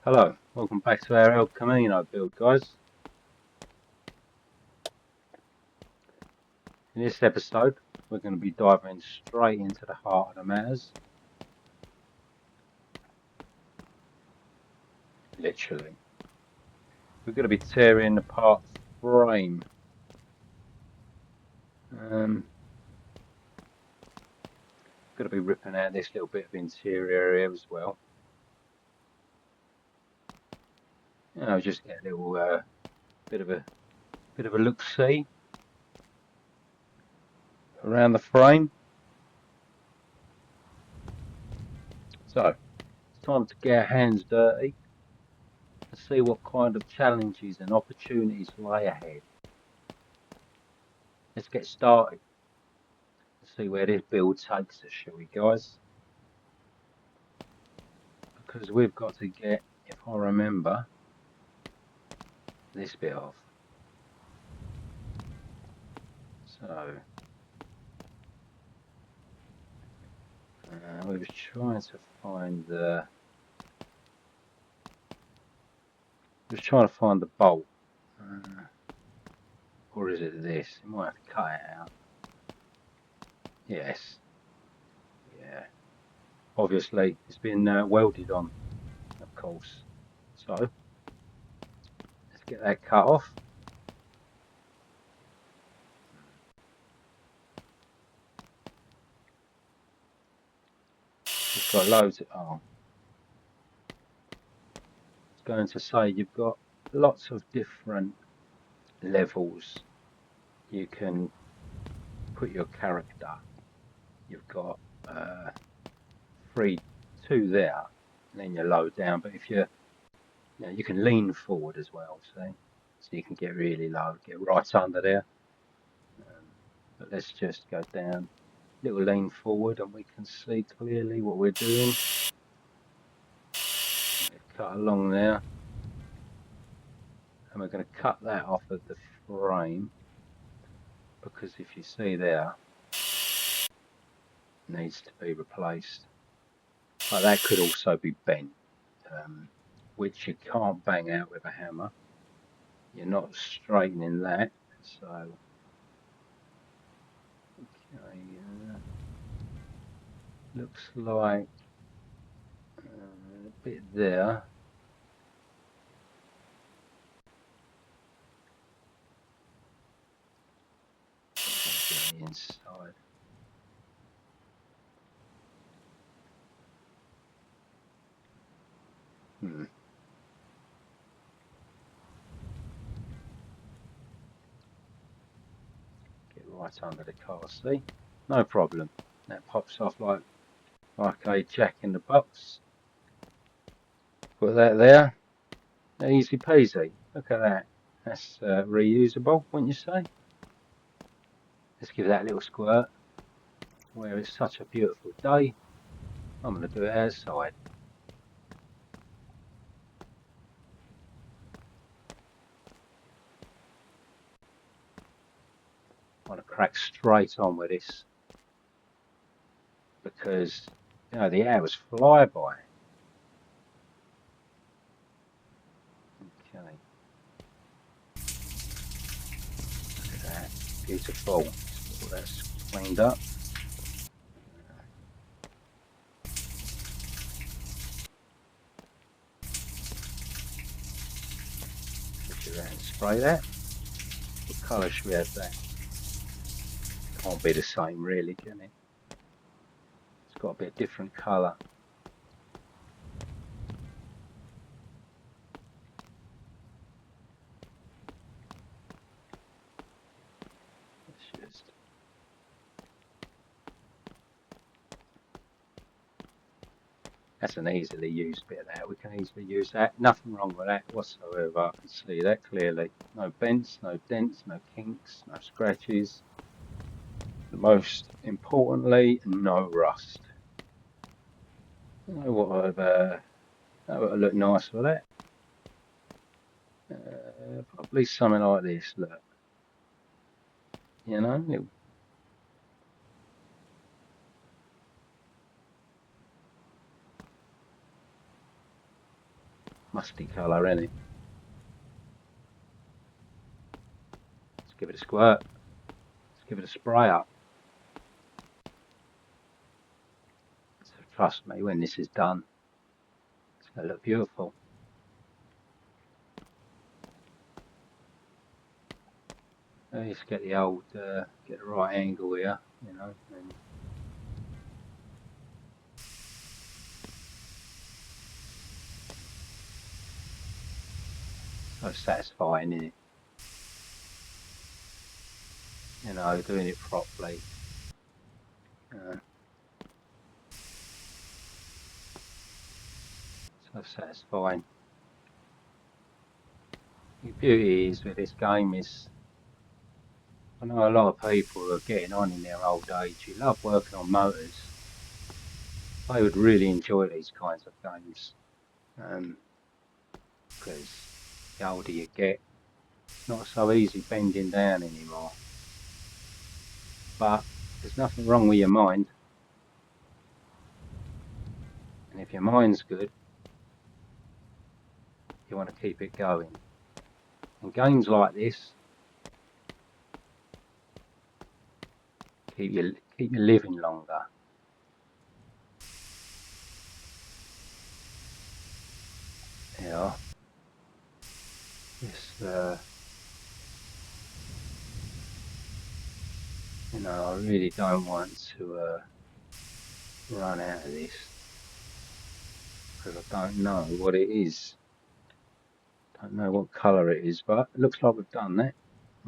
Hello, welcome back to our El Camino build, guys. In this episode, we're going to be diving straight into the heart of the matters. Literally. We're going to be tearing apart the frame. Going to be ripping out this little bit of interior area as well. Just get a little bit of a look-see around the frame. So, it's time to get our hands dirty and see what kind of challenges and opportunities lie ahead. Let's get started. Let's see where this build takes us, shall we, guys? Because we've got to get, if I remember, this bit off. So, we were trying to find the bolt, or is it this? You might have to cut it out. Yes, yeah. Obviously, it's been welded on, of course. So, let's get that cut off. It's got loads of, I was going to say, you've got lots of different levels you can put your character. You've got 2 there, and then you're low down. But if you can lean forward as well, see, so you can get really low, get right under there. But let's just go down, little lean forward, and we can see clearly what we're doing. We've cut along there, and we're going to cut that off of the frame, because if you see there, it needs to be replaced. But that could also be bent, which you can't bang out with a hammer. You're not straightening that, so okay, looks like a bit there. On the inside. Get right under the car, see? No problem. That pops off like a jack in the box. Put that there. Easy peasy. Look at that. That's reusable, wouldn't you say? Let's give that a little squirt. Where it's such a beautiful day, I'm going to do it outside. I want to crack straight on with this, because the hours fly by. Okay. Look at that. Beautiful. All that's cleaned up. And spray that. What colour should we have that? Can't be the same really, can it? It's got a bit different colour. That's an easily used bit of that. We can easily use that. Nothing wrong with that whatsoever. I can see that clearly. No bends, no dents, no kinks, no scratches. Most importantly, no rust. That would look nice with that. Probably something like this, look. musty colour, isn't it? Let's give it a squirt. Let's give it a spray up. So trust me, when this is done, it's going to look beautiful. Let's get the old, get the right angle here, you know. And so satisfying, isn't it? You know, doing it properly. So satisfying. The beauty is with this game is, I know a lot of people who are getting on in their old age who love working on motors. They would really enjoy these kinds of games, because the older you get, it's not so easy bending down anymore. But there's nothing wrong with your mind, and if your mind's good, you want to keep it going. And games like this keep you living longer. Yeah. This, you know, I really don't want to run out of this, because I don't know what it is. Don't know what colour it is, but it looks like we've done that.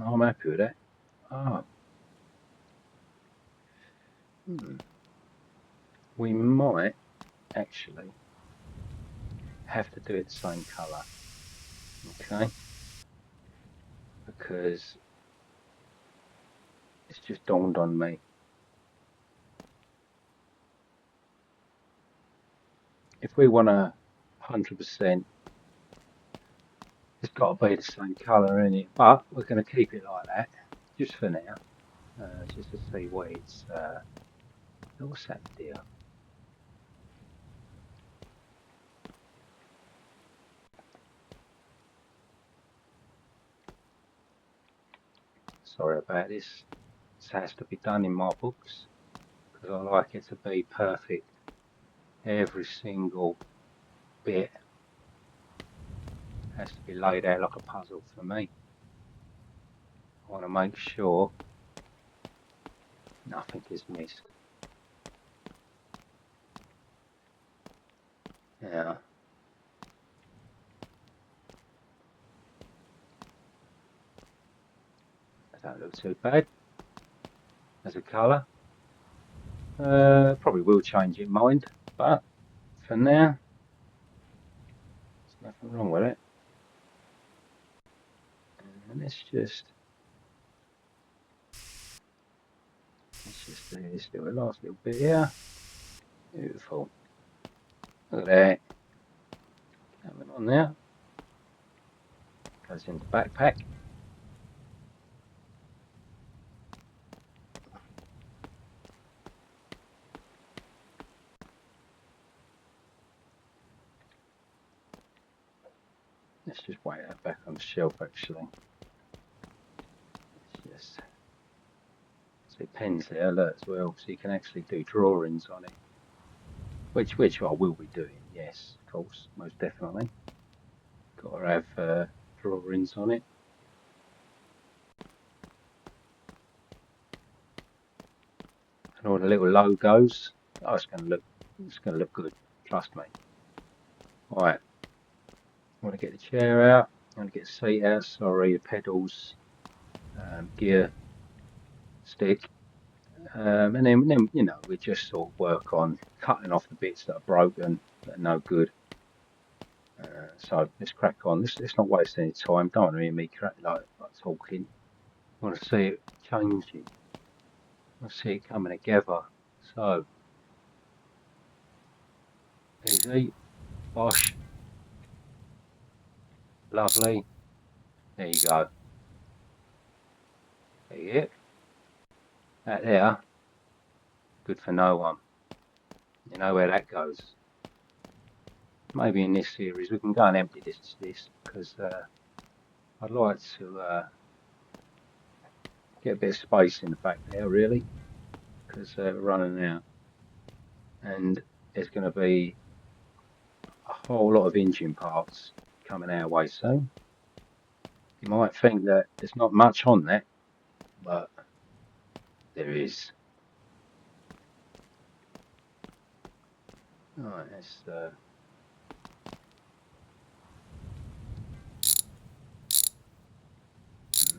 I'm happy with that. Oh. We might actually have to do it the same colour, okay? Because it's just dawned on me. If we want 100%, it's got to be the same colour in it, but we're going to keep it like that just for now, just to see what it's. What's that dear? Sorry about this. This has to be done in my books because I like it to be perfect. Every single bit has to be laid out like a puzzle for me. I want to make sure nothing is missed. Yeah. That don't look too bad as a colour. Probably will change your mind, but for now, there's nothing wrong with it. And let's just do this little last little bit here. Beautiful. Look at that. Coming on there. Goes in the backpack. Let's just wait that back on the shelf actually. Let's just see pens there, look, as well, so you can actually do drawings on it. Which I will be doing, yes, of course, most definitely. Got to have drawings on it. And all the little logos. Oh, it's gonna look good, trust me. Alright. I want to get the chair out, I want to get the seat out, sorry, the pedals, gear stick, and then you know, we just sort of work on cutting off the bits that are broken, that are no good. So let's crack on. Let's not waste any time. Don't want to hear me like talking. I want to see it changing. I want to see it coming together. So easy, bosh, lovely. There you go. There you go. That there, good for no one. You know where that goes. maybe in this series we can go and empty this because I'd like to get a bit of space in the back there really, because we're running out and there's going to be a whole lot of engine parts coming our way soon. You might think that there's not much on that, but there is. Alright, let's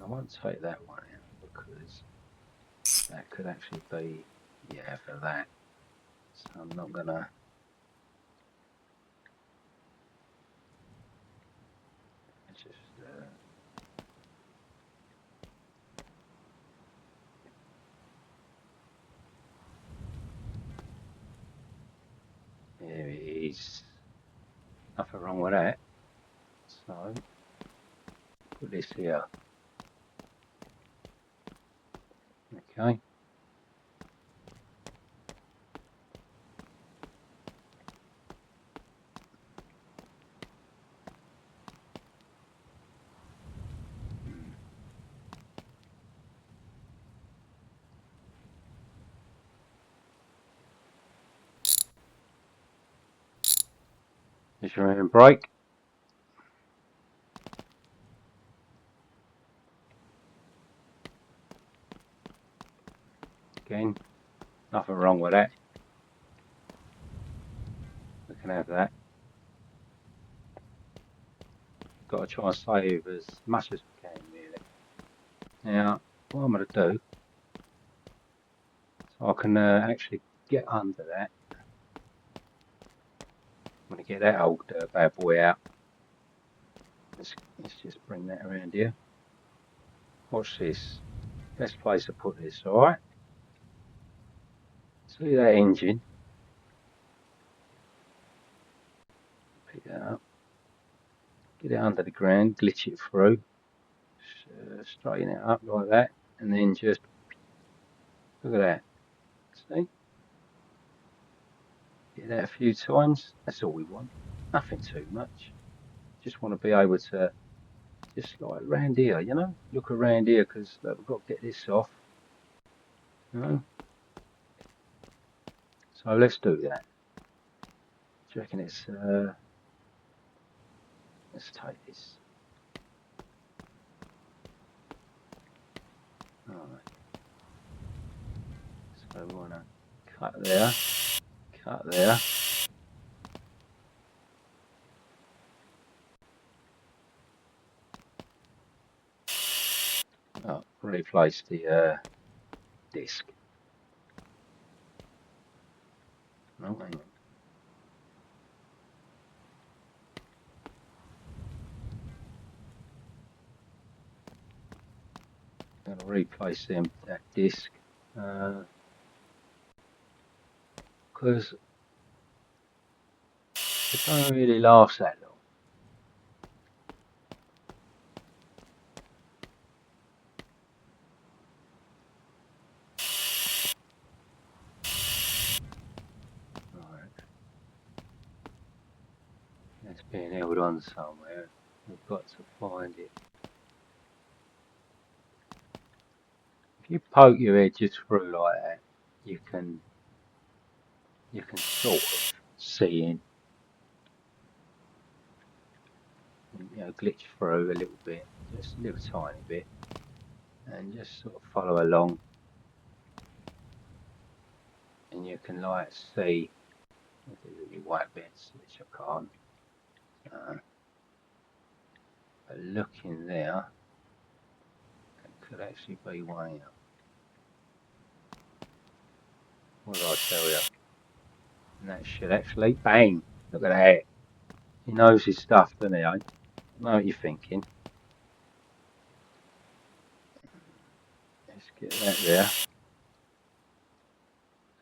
I won't take that one out because that could actually be, yeah, for that. So I'm not gonna just there it is. Nothing wrong with that. So put this here. Okay. There's your handbrake. Again, nothing wrong with that. We can have that. Got to try and save as much as we can really. Now, what I'm going to do, so I can actually get under that. I'm going to get that old bad boy out. Let's just bring that around here. Watch this. Best place to put this, alright? See that engine? Pick that up. Get it under the ground, glitch it through. Straighten it up like that. And then just, look at that. See? Get that a few times. That's all we want. Nothing too much. Just want to be able to, just like around here, you know? Look around here because we've got to get this off. You know? So let's do that. Do you reckon it's, let's take this. Alright. So we want to cut there, cut there. Oh, replace the disc. No, hang on. I'm going to replace that disc because it don't really last that long. Right, it's being held on somewhere. We've got to find it. If you poke your edges through like that, you can sort of see in, you know, glitch through a little bit, just a little tiny bit, and just sort of follow along, and you can like see the white bits, which I can't. But looking there, it could actually be one here. What did I tell you? And that should actually, bang! Look at that. He knows his stuff, doesn't he? I know what you're thinking. Let's get that there.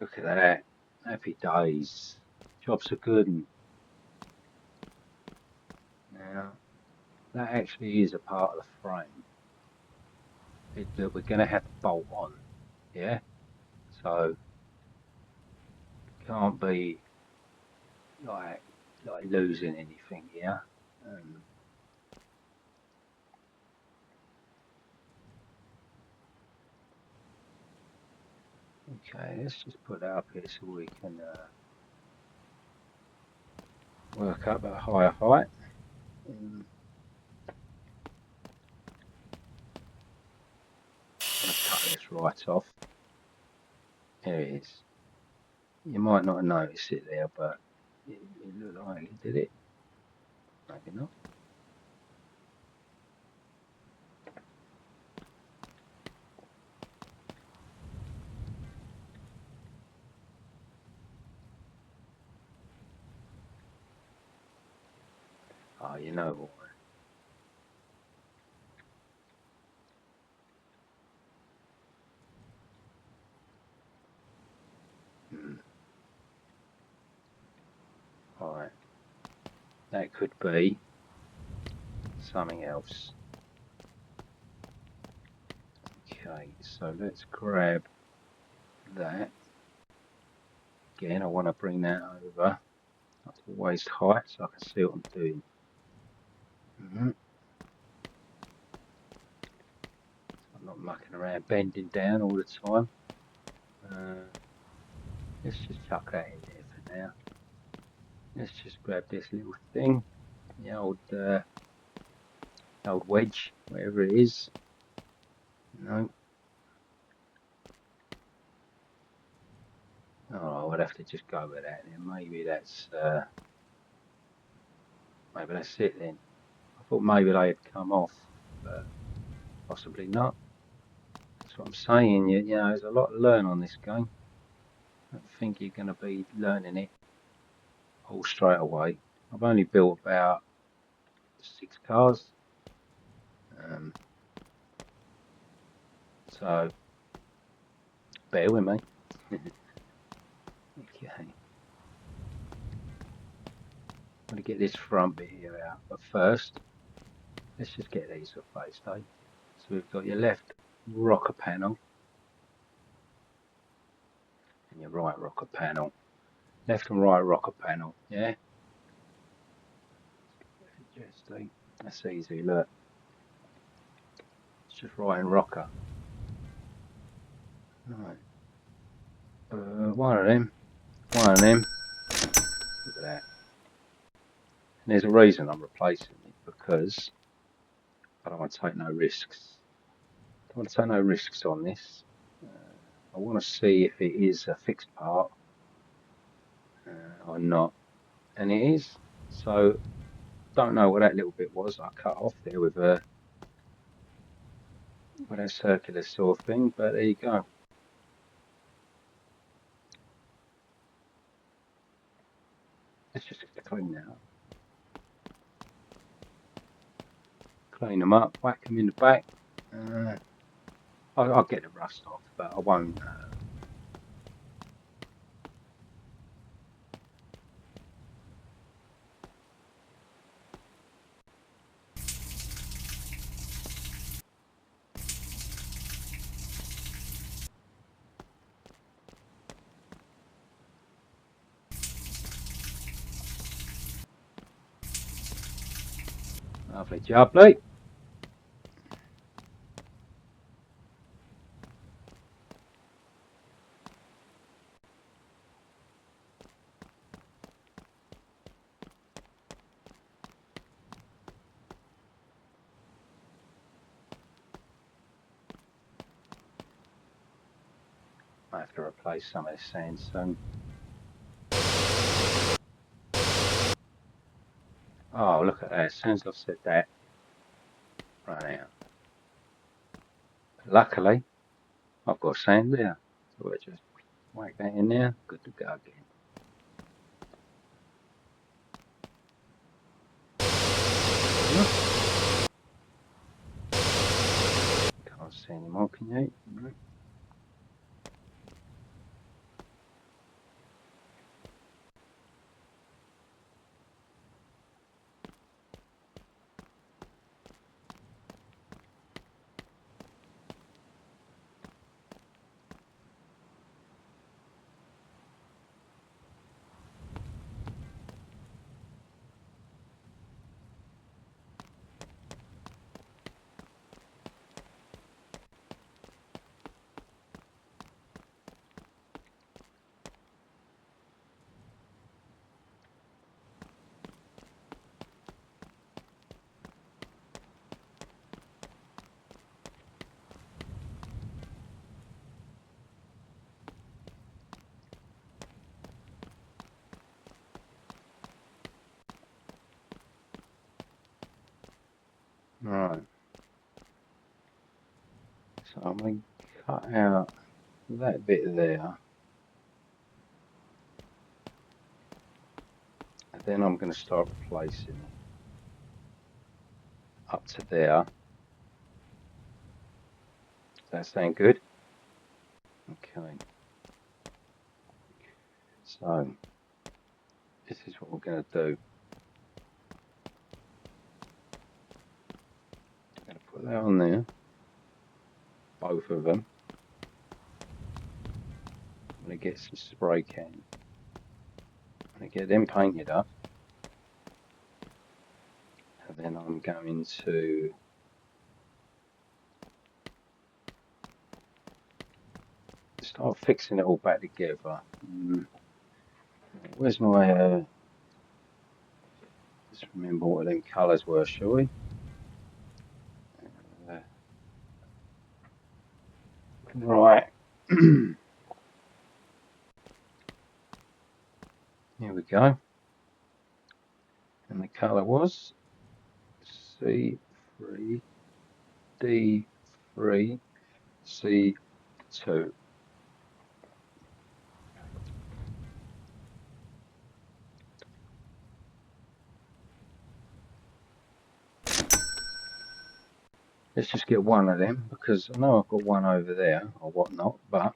Look at that. Happy days. Jobs are good. And now, that actually is a part of the frame that we're going to have to bolt on. Yeah? So, it can't be like like losing anything here. Okay, let's just put that up here so we can work up at a higher height. I'm going to cut this right off. There it is. You might not notice it there, but it looked like it did it. Maybe not. Oh, you know what? Alright. That could be something else. Okay, so let's grab that. Again, I want to bring that over up to waist height so I can see what I'm doing. I'm not mucking around bending down all the time. Let's just chuck that in there for now. Let's just grab this little thing, the old wedge, whatever it is. No. Oh, I would have to just go with that then. Maybe that's it then. I thought maybe they had come off, but possibly not. That's what I'm saying. You know, there's a lot to learn on this game. I don't think you're going to be learning it all straight away. I've only built about 6 cars. So bear with me. Okay. I'm going to get this front bit here out, but first let's just get these replaced, eh? So we've got your left rocker panel and your right rocker panel. Left and right rocker panel, yeah? That's easy, look. It's just right and rocker. Right. One of them. Look at that. And there's a reason I'm replacing it, because I don't want to take no risks. I don't want to take no risks on this. I want to see if it is a fixed part or not, and it is. So don't know what that little bit was I cut off there with a circular saw thing, but there you go. Let's just clean that up. Clean them up, whack them in the back. I'll get the rust off, but I won't. Lovely job, Lee. I have to replace some of this sand soon. Oh, look at that. As soon as I've said that, run out. Luckily, I've got sand there. So we'll just whack that in there. Good to go again. Can't see any more, can you? No. Right. So I'm going to cut out that bit there. And then I'm going to start replacing it up to there. Does that sound good? Okay. So this is what we're going to do. I'm going to put that on there. Both of them. I'm going to get some spray can. I'm going to get them painted up. And then I'm going to start fixing it all back together. Where's my just remember what them colours were, shall we? Right. Here we go. And the colour was C3, D3, C2. Let's just get one of them, because I know I've got one over there or whatnot, but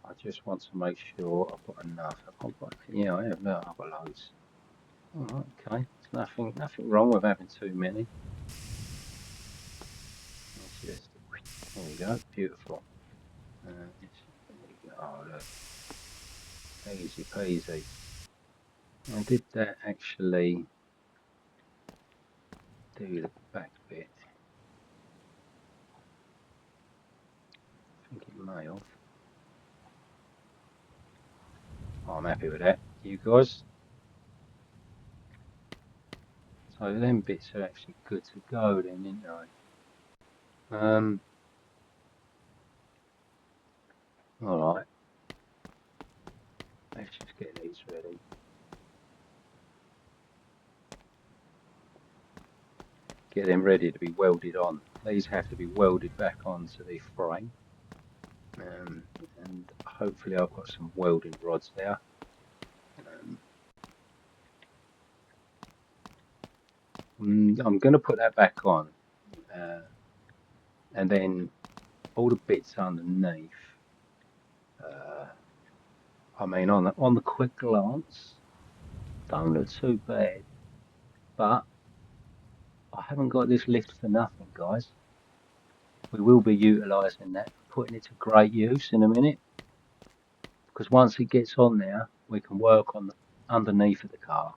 I just want to make sure I've got enough. Yeah, I have. No, I've got loads. Oh, okay, there's nothing wrong with having too many. Just, there we go, beautiful. There we go. Oh, look, easy peasy. I did that actually do the back bit. I think it may have. Oh, I'm happy with that. You guys? So them bits are actually good to go then, aren't they? Alright. Let's just get these ready. Get them ready to be welded on. These have to be welded back onto the frame. And hopefully I've got some welding rods there. I'm going to put that back on. And then all the bits underneath. I mean, on the quick glance, don't look too bad. But I haven't got this lift for nothing, guys. We will be utilising that, putting it to great use in a minute. Because once it gets on there, we can work on the underneath of the car.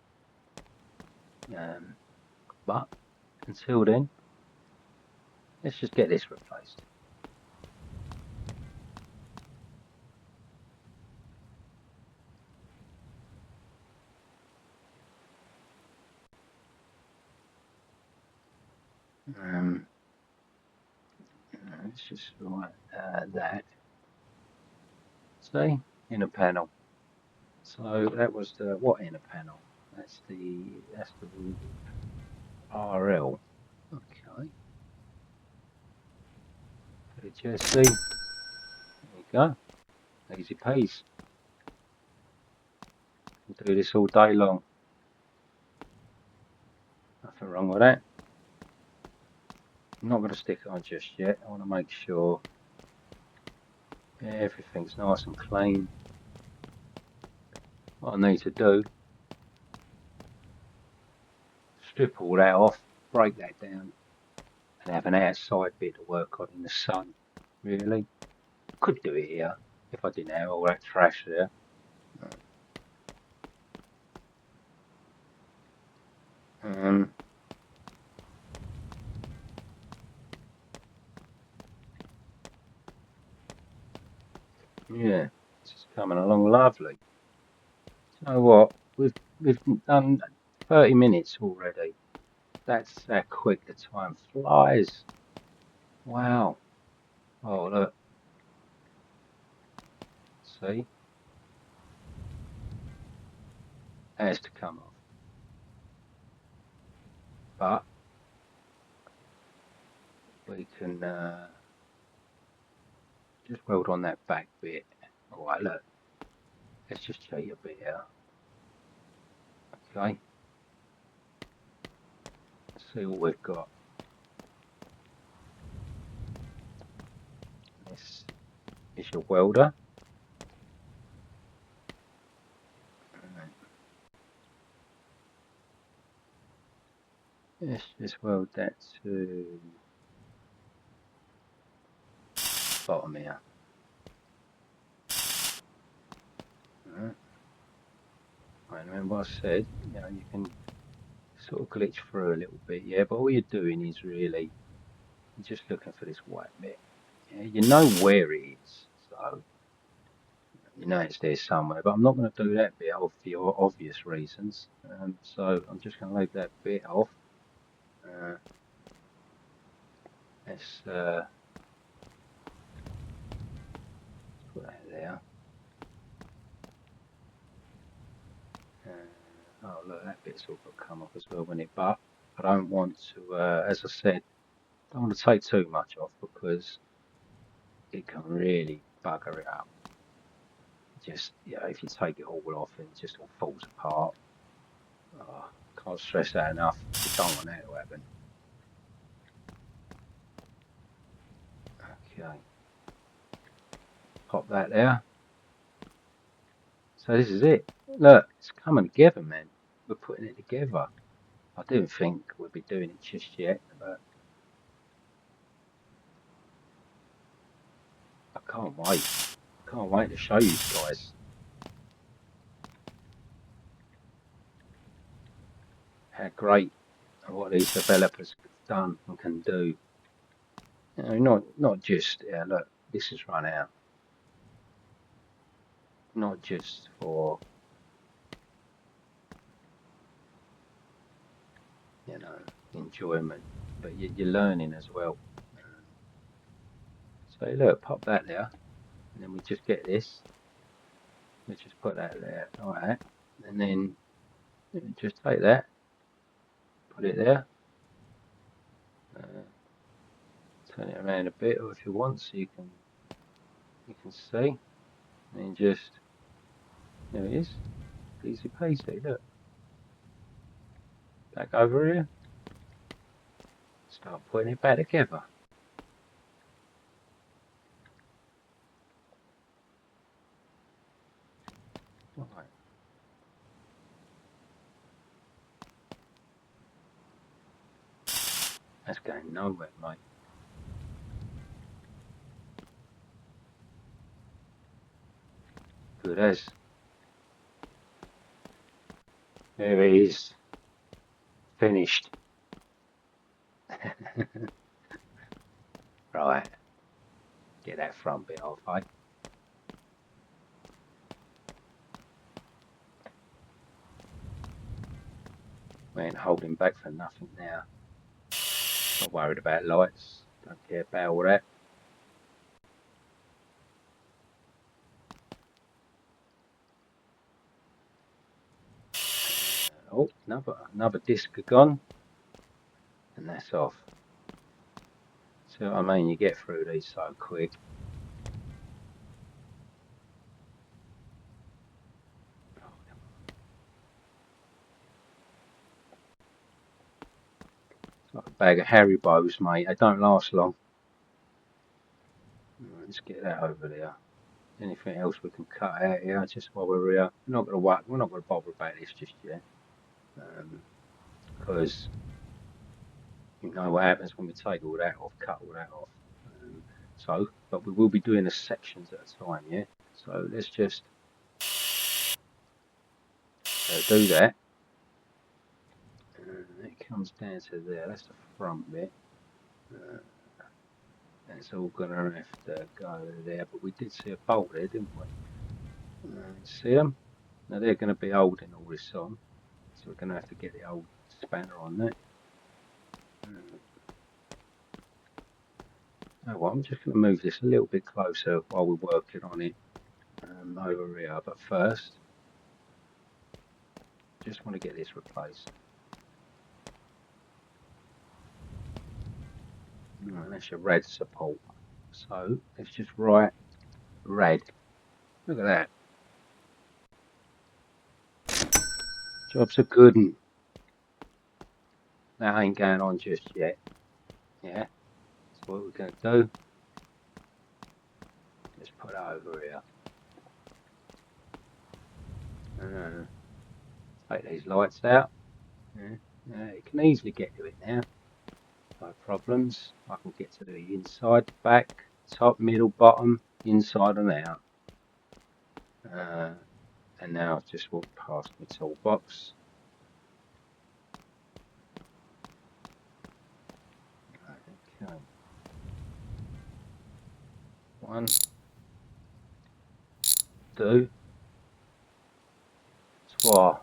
But until then, let's just get this replaced. Let's just write that. See, inner panel. So that was the what inner panel? That's the RL. Okay. HSC. There you go. Easy peas. We'll do this all day long. Nothing wrong with that. I'm not going to stick it on just yet. I want to make sure everything's nice and clean. What I need to do, strip all that off, break that down, and have an outside bit to work on in the sun. Really, could do it here if I didn't have all that trash there. Yeah, this is coming along lovely. You know what? We've done 30 minutes already. That's how quick the time flies. Wow. Oh look. See? Has to come off. but we can just weld on that back bit. Alright, look, let's just cheat a bit here. Okay, let's see what we've got. This is your welder. Let's just weld that to bottom here. Alright. And remember what I said, you know, you can sort of glitch through a little bit, yeah, but all you're doing is really you're just looking for this white bit. Yeah, you know where it is, so you know it's there somewhere, but I'm not going to do that bit off for obvious reasons. So I'm just going to leave that bit off. Let's put that there. Oh look, that bit's all got to come off as well when it, but I don't want to, as I said, I don't want to take too much off because it can really bugger it up. Just, you know, if you take it all off and it just all falls apart. Oh, can't stress that enough. You don't want that to happen. Okay. Pop that there. So this is it. Look, it's coming together, man. We're putting it together. I didn't think we'd be doing it just yet, but I can't wait. Can't wait to show you guys how great what these developers have done and can do. You know, not just, yeah, look, this is run out. Not just for, you know, enjoyment, but you're learning as well. So look, pop that there, and then we just get this. We just put that there, like that, and then just take that, put it there, turn it around a bit, or if you want, so you can see, and then just there it is, easy peasy. Look, back over here, start putting it back together. Right. That's going nowhere, mate. Good as. There it is. Finished. Right. Get that front bit off, eh? We ain't holding back for nothing now. Not worried about lights. Don't care about all that. Oh, another disc gone, and that's off. See what I mean? You get through these so quick. It's like a bag of Haribos, mate. They don't last long. Let's get that over there. Anything else we can cut out here? Just while we're here, we're not going to bother about this just yet, because you know what happens when we take all that off, cut all that off. But we will be doing the sections at a time, yeah. So let's just do that. It comes down to there. That's the front bit. That's all gonna have to go there. But we did see a bolt there, didn't we? See them? Now they're going to be holding all this on, so we're going to have to get the old spanner on that. Oh, well, I'm just going to move this a little bit closer while we're working on it over here. But first, just want to get this replaced. Right, that's your red support. So let's just write red. Look at that. Job's a good one. That ain't going on just yet. Yeah. So what we're going to do, let's put it over here. Take these lights out. Yeah, you can easily get to it now. No problems. I can get to the inside, back, top, middle, bottom, inside and out. And now I've just walked past my toolbox. Okay. 1, 2, 3.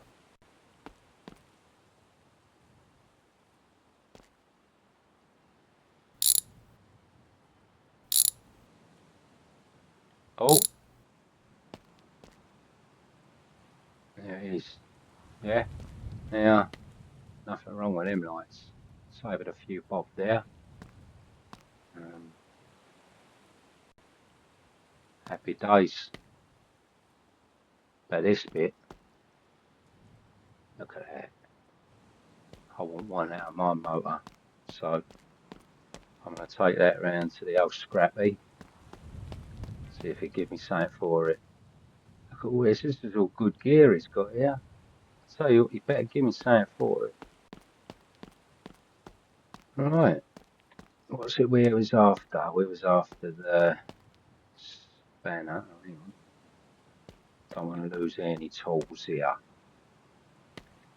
Oh, there it is. Yeah. Now, nothing wrong with them lights. Saved a few bob there. Happy days. But this bit, look at that. I want one out of my motor. So I'm going to take that round to the old scrappy. See if it gives me something for it. Look at all this. This is all good gear he's got here. I tell you what, you better give me something for it. Right. What's it we was after? We was after the spanner. Hang on. Don't want to lose any tools here.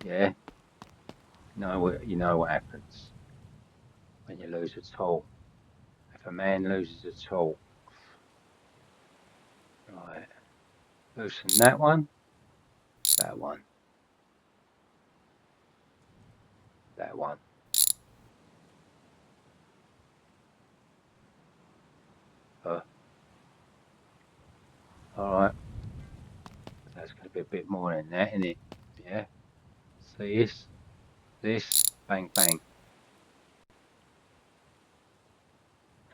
Yeah. No, you know what happens when you lose a tool. If a man loses a tool, right, loosen that one, that one, that one. Alright, that's going to be a bit more than that, isn't it? Yeah. See this, bang, bang.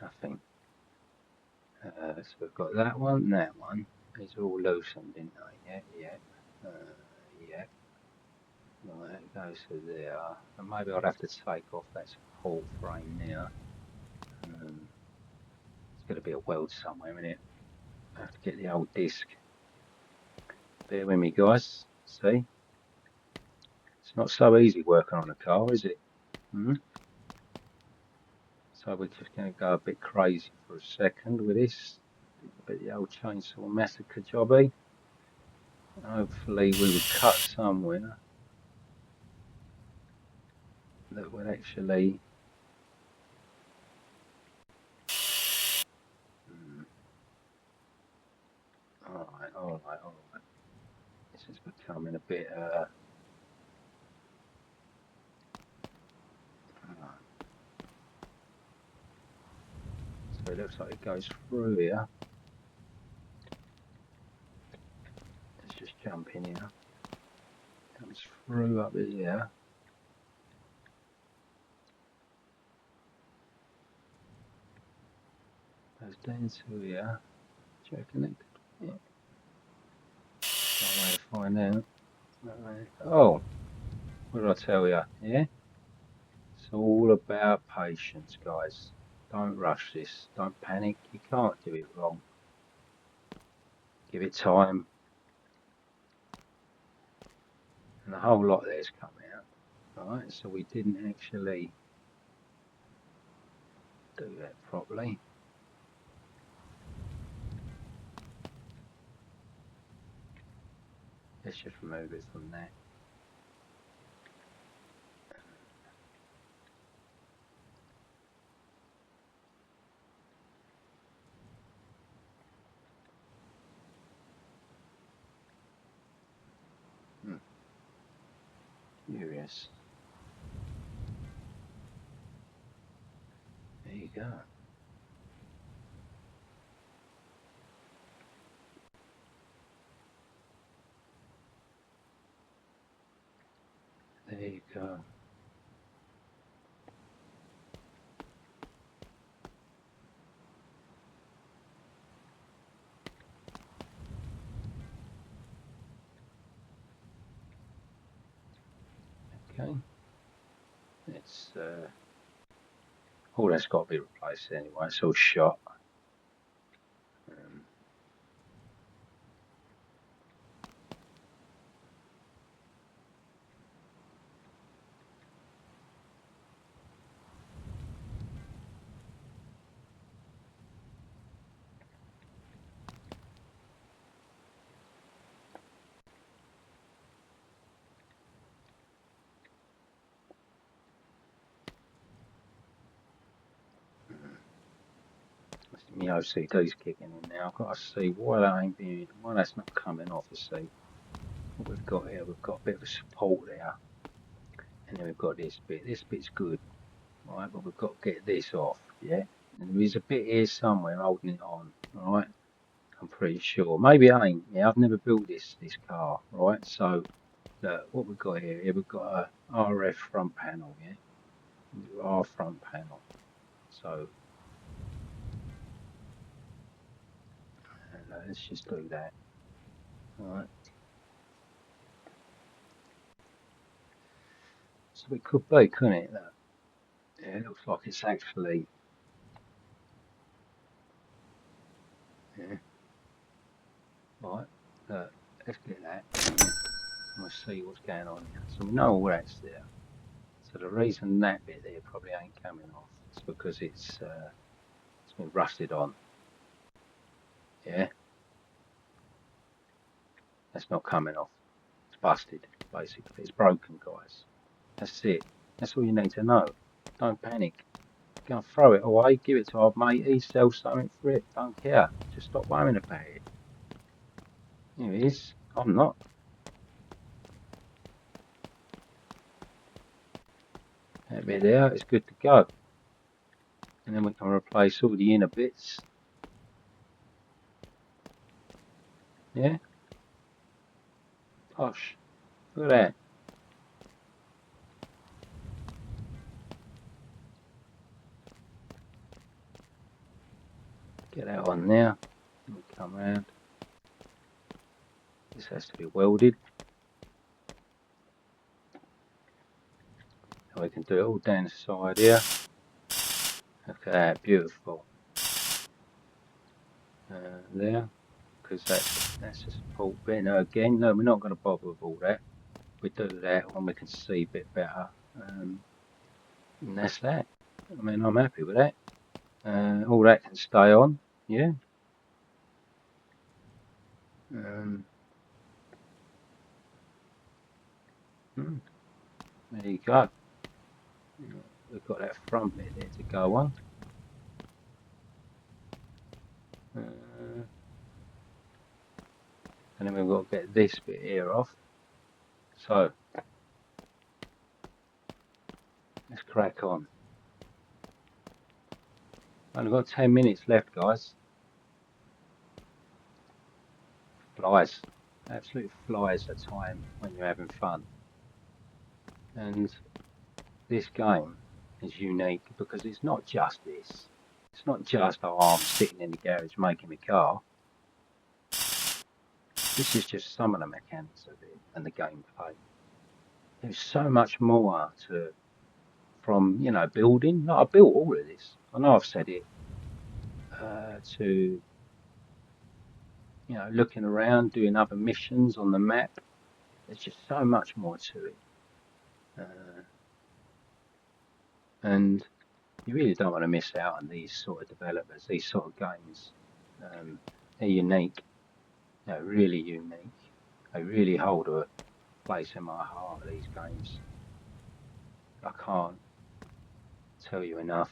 Nothing. So we've got that one, that one. It's all loosened, didn't they? Yeah, yeah. Yeah. Right, that goes to there. And maybe I'd have to take off that support frame now. It's going to be a weld somewhere, isn't it? I have to get the old disc. Bear with me, guys. See? It's not so easy working on a car, is it? So we're just going to go a bit crazy for a second with this. A bit of the old chainsaw massacre jobby. Hopefully we would cut somewhere that would actually alright. This is becoming a bit so it looks like it goes through here. Let's just jump in here. Comes through up here. Goes down to here. Do you reckon it could? Yeah. No way to find out. Oh, what did I tell you? Yeah? It's all about patience, guys. Don't rush this. Don't panic. You can't do it wrong. Give it time. And a whole lot there's come out. Alright, so we didn't actually do that properly. Let's just remove it from there. Curious. There you go. There you go. Okay, it's all that's got to be replaced anyway. It's all shot. My OCD's kicking in now. I've got to see why that ain't being, why that's not coming off. You see, what we've got here, we've got a bit of a support there, and then we've got this bit. This bit's good, right? But we've got to get this off, yeah. And there is a bit here somewhere holding it on, right? I'm pretty sure. Maybe it ain't. Yeah, I've never built this car, right? So, look, what we've got here, we've got a RF front panel, yeah, our front panel. So, let's just do that. All right. So it could be, couldn't it? Look, yeah, it looks like it's actually, yeah, right. Look, let's get that. Yeah. We'll see what's going on here. So we know all that's there. So the reason that bit there probably ain't coming off is because it's been rusted on. Yeah, that's not coming off. It's busted, basically. It's broken, guys. That's it. That's all you need to know. Don't panic. Go and throw it away. Give it to our mate. He sells something for it. Don't care. Just stop worrying about it. Here it is. I'm not. That bit there, it's good to go. And then we can replace all the inner bits. Yeah? Posh. Look at that. Get that on there. And we come round. This has to be welded. And we can do it all down the side here. Look at that, beautiful. There. Because that's a support bit. Now again, no, we're not going to bother with all that. We do that when we can see a bit better. And that's that. I mean, I'm happy with that. All that can stay on, yeah. There you go. We've got that front bit there to go on. And then we've got to get this bit here off. So, let's crack on. Only got 10 minutes left, guys. Flies. Absolutely flies the time when you're having fun. And this game is unique because it's not just this. It's not just, oh, I'm sitting in the garage making my car. This is just some of the mechanics of it and the gameplay. There's so much more to from, you know, building. Like, I built all of this. I know I've said it. To, you know, looking around, doing other missions on the map. There's just so much more to it. And you really don't want to miss out on these sort of developers, these sort of games. They're unique. They're really unique. They really hold a place in my heart, these games. I can't tell you enough.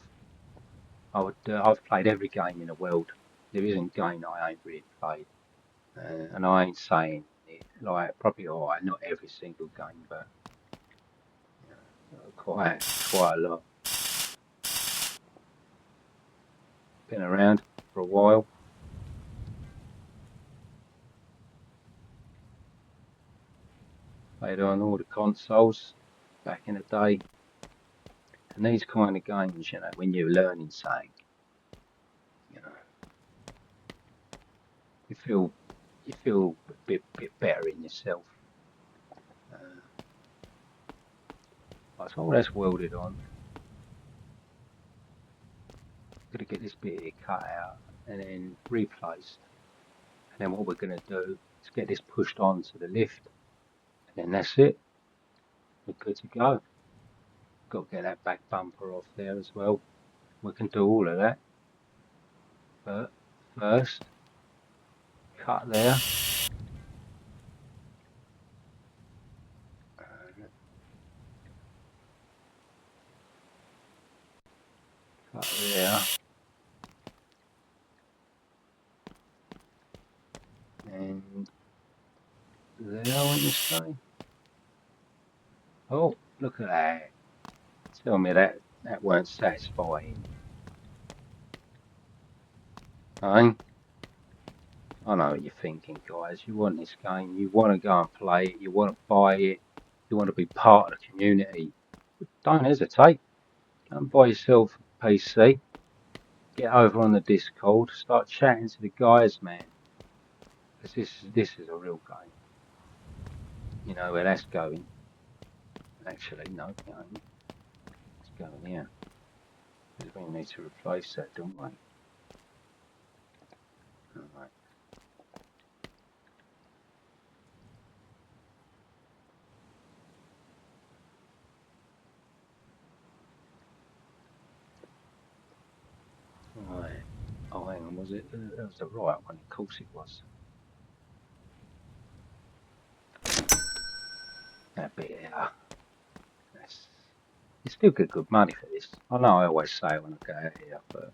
I've played every game in the world. There isn't a game I ain't really played. And I ain't saying it, like, probably alright, not every single game, but you know, quite a lot. Been around for a while. Played on all the consoles back in the day. And these kind of games, you know, when you're learning something, you know, you feel a bit better in yourself. Right, so all that's welded on. Going to get this bit here cut out and then replaced. And then what we're going to do is get this pushed onto the lift. And then that's it. We're good to go. Got to get that back bumper off there as well. We can do all of that. But first, cut there. Cut there. And there, what you say? Oh, look at that. Tell me that weren't satisfying. Eh? I know what you're thinking, guys. You want this game, you want to go and play it, you want to buy it, you want to be part of the community. Don't hesitate. Go and buy yourself a PC. Get over on the Discord. Start chatting to the guys, man. Because this is a real game. You know where that's going. Actually, no, it's going here. Because we need to replace that, don't we? Alright. Right. Oh, hang on, was it? That was the right one. Of course it was. That bit here. You still get good money for this. I know I always say it when I go out here, but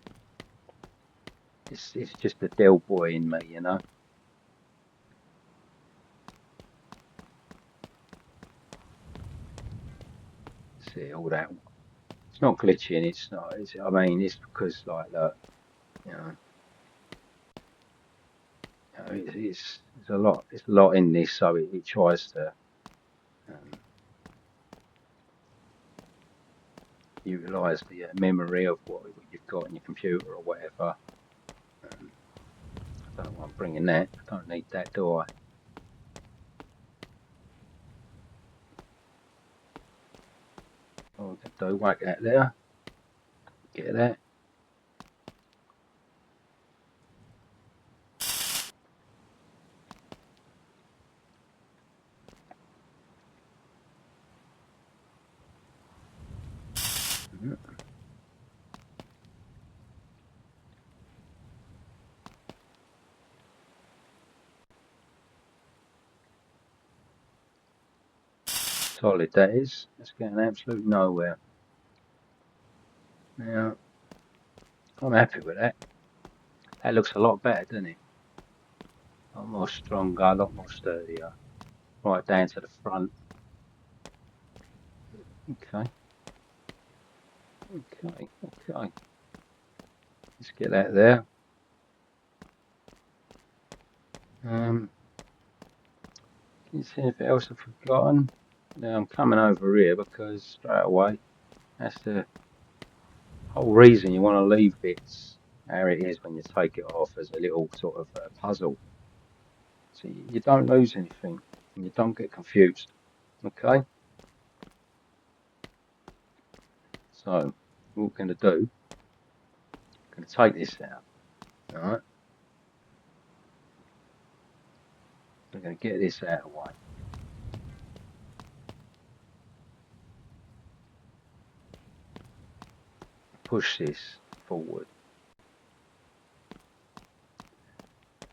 it's just the Del boy in me, you know. See all that. It's not glitching. It's not. I mean, it's because like that, you know. It's a lot. It's a lot in this, so it tries to utilise the memory of what you've got in your computer or whatever. I don't want bringing that. I don't need that, do I? All I can do, whack that there. Get that. Solid that is. It's getting absolute nowhere. Now, I'm happy with that. That looks a lot better, doesn't it? A lot more stronger, a lot more sturdier. Right down to the front. Okay. Okay. Let's get that there. Can you see anything else I've forgotten? Now I'm coming over here because straight away that's the whole reason you want to leave bits how it is when you take it off as a little sort of puzzle. So you don't lose anything and you don't get confused. Okay? So what we're going to do, we're going to take this out. Alright? We're going to get this out of the way. Push this forward.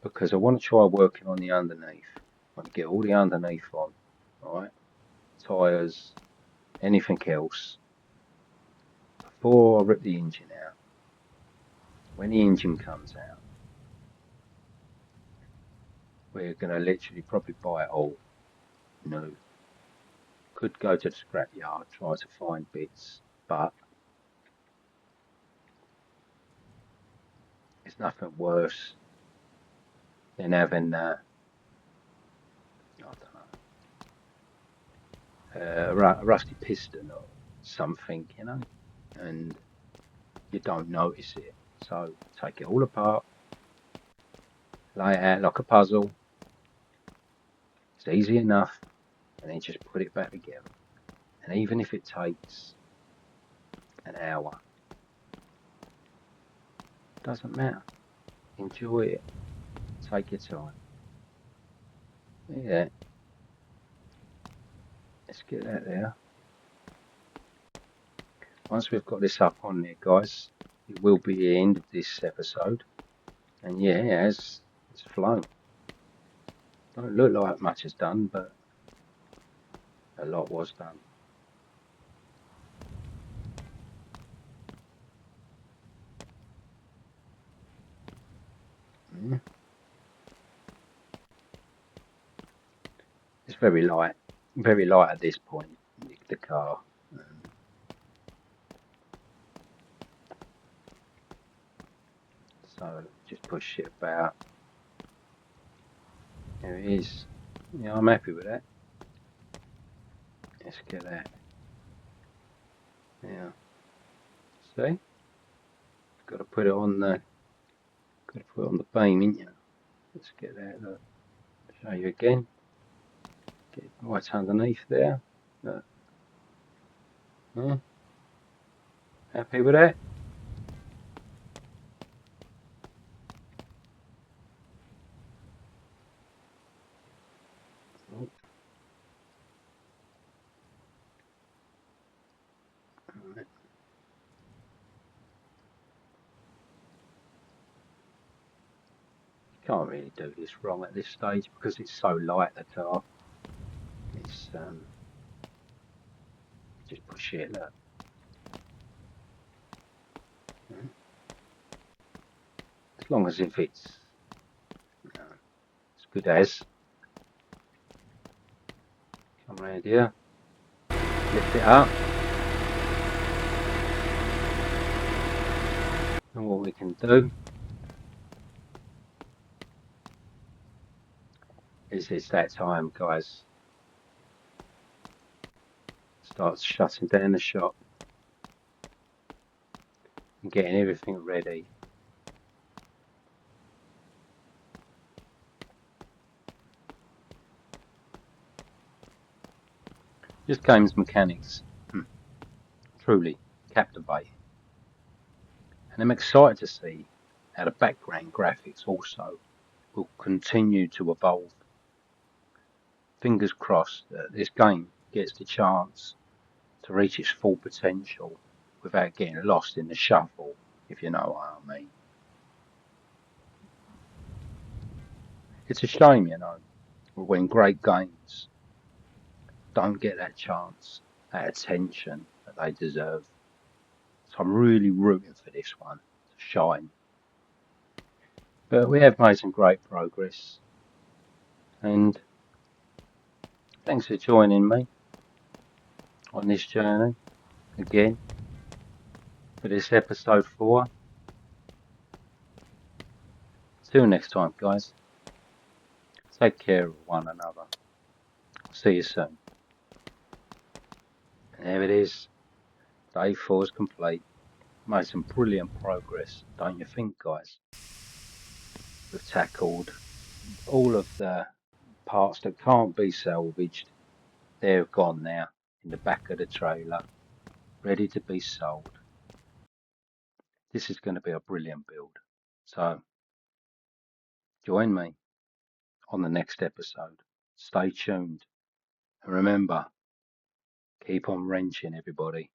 Because I want to try working on the underneath. I want to get all the underneath on. Alright? Tyres, anything else. Before I rip the engine out. When the engine comes out, we're going to literally probably buy it all new. Could go to the scrapyard, try to find bits, but it's nothing worse than having, I don't know, a rusty piston or something, you know, and you don't notice it. So take it all apart, lay it out like a puzzle. It's easy enough, and then just put it back together. And even if it takes an hour, doesn't matter. Enjoy it. Take your time. Yeah. Let's get that there. Once we've got this up on there, guys, it will be the end of this episode. And yeah, it's flown. Don't look like much is done, but a lot was done. Yeah. It's very light at this point, the car. So just push it about. There it is. Yeah, I'm happy with that. Let's get that. Yeah. See? Got to put it on the beam, ain't you? Let's get that. Look. Show you again. Get right underneath there. Look. Yeah. Happy with that? Oh. Right. Can't really do this wrong at this stage because it's so light, the car. It's just push it, look. Yeah. As long as if it's as good as. Come around here. Lift it up. And what we can do is it's that time, guys. Start shutting down the shop and getting everything ready. Just games mechanics. Truly captivating. And I'm excited to see how the background graphics also will continue to evolve. Fingers crossed that this game gets the chance to reach its full potential without getting lost in the shuffle, if you know what I mean. It's a shame, when great games don't get that chance, that attention that they deserve. So I'm really rooting for this one to shine. But we have made some great progress, and thanks for joining me on this journey again for this episode 4. Till next time, guys. Take care of one another. See you soon. And there it is. Day 4 is complete. Made some brilliant progress, don't you think, guys? We've tackled all of the parts that can't be salvaged. They're gone now in the back of the trailer, ready to be sold. This is going to be a brilliant build. So join me on the next episode. Stay tuned. And remember, keep on wrenching, everybody.